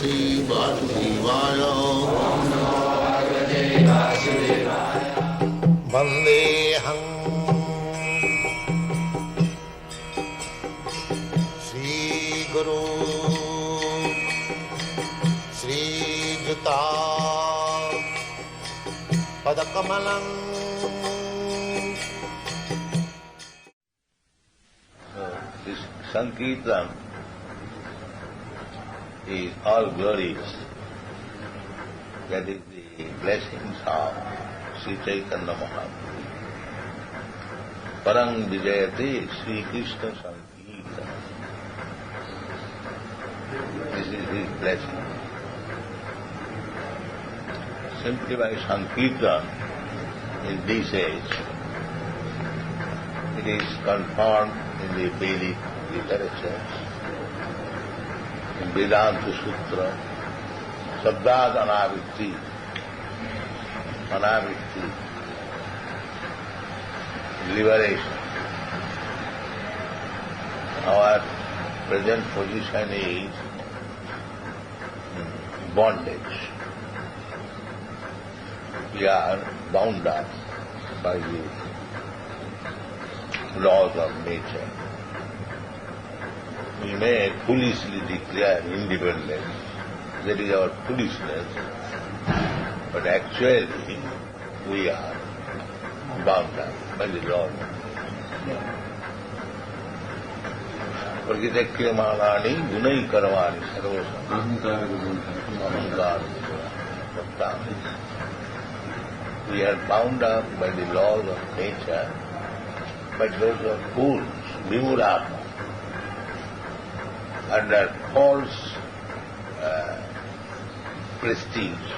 Bhagavate Vasudevaya. Vandeham Sri Guru Sri Juta Padakamalam. This Sankirtan is all glorious. That is the blessings of Sri Chaitanya Mahaprabhu. Parang Vijayate Sri Krishna Sankirtan. This is his blessing. Simply by Sankirtan in this age, it is confirmed in the Vedic literature, in Vedanta Sutra, Sabdad Anavritti, liberation. Our present position is bondage. We are bound up by the laws of nature. We may foolishly declare independence, that is our foolishness, but actually we are bound up by the laws. Pragitakyamalani gunai karvani sarvasam ahankar. We are bound up by the laws of nature, but those are fools, vimurama, under false prestige.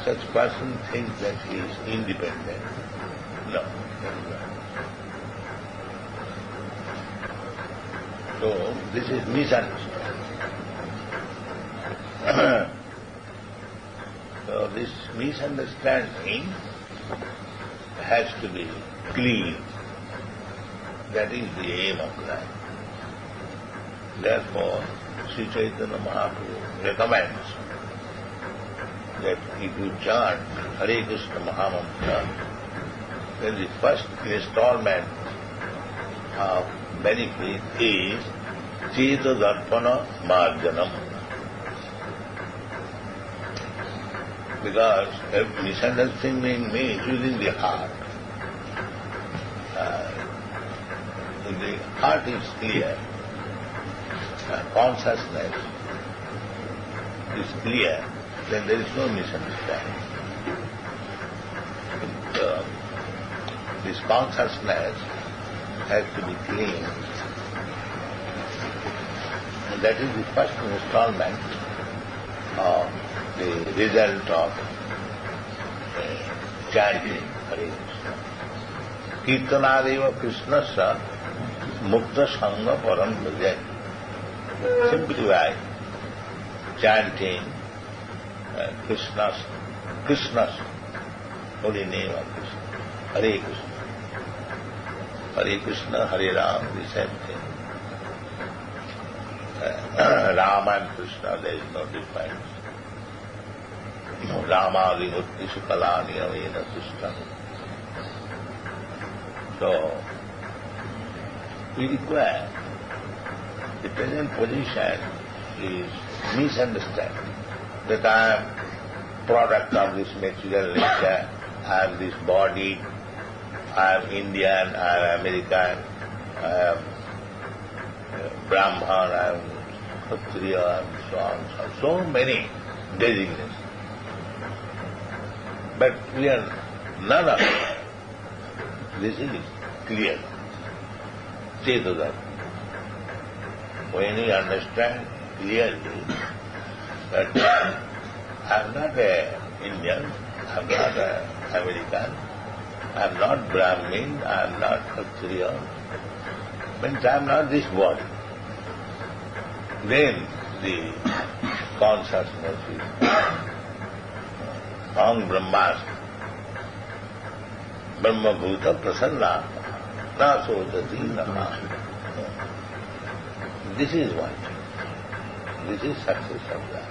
Such person thinks that he is independent. No. So this is misunderstanding. So this misunderstanding has to be clean. That is the aim of life. Therefore, Sri Chaitanya Mahaprabhu recommends that if you chant Hare Krishna Mahamantra, then the first installment of benefit is Cheta Darpana Marjanam. Because misunderstanding means within the heart. If the heart is clear, consciousness is clear, then there is no misunderstanding. This consciousness has to be clean. And that is the first installment of the result of chanting Hare Krishna. Kirtanadeva Krishnasya Mukta Sangha Param Vijay. Simply by chanting Krishna's holy name of Krishna, Hare Krishna. Hare Krishna, Hare Ram, the same thing. Rama and Krishna, there is no difference. Rama Vimukti Sukalani Avena Krishna. So, we require, the present position is misunderstanding, that I am product of this material nature, I am this body, I am Indian, I am American, I am Brahman, I am Kshatriya, and so on. So many designations. But we are none of it. This is clear. Chetadar. When we understand clearly that I am not an Indian, I am not an American, I am not Brahmin, I am not Kshatriya, means I am not this body. Then the consciousness is Aham Brahmasmi, Brahma Bhuta Prasanna, Na Sotati Nama. This is what. This is success of that.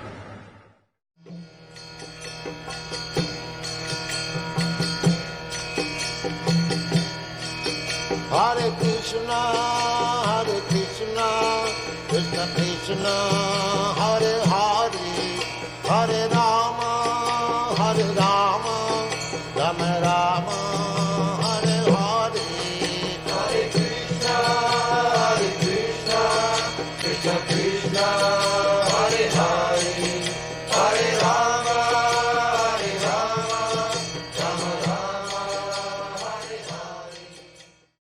Hare Krishna, Krishna Krishna, Hare Hare, Hare Rama, Rama Rama, Hare Hare. Hare Krishna, Krishna Krishna,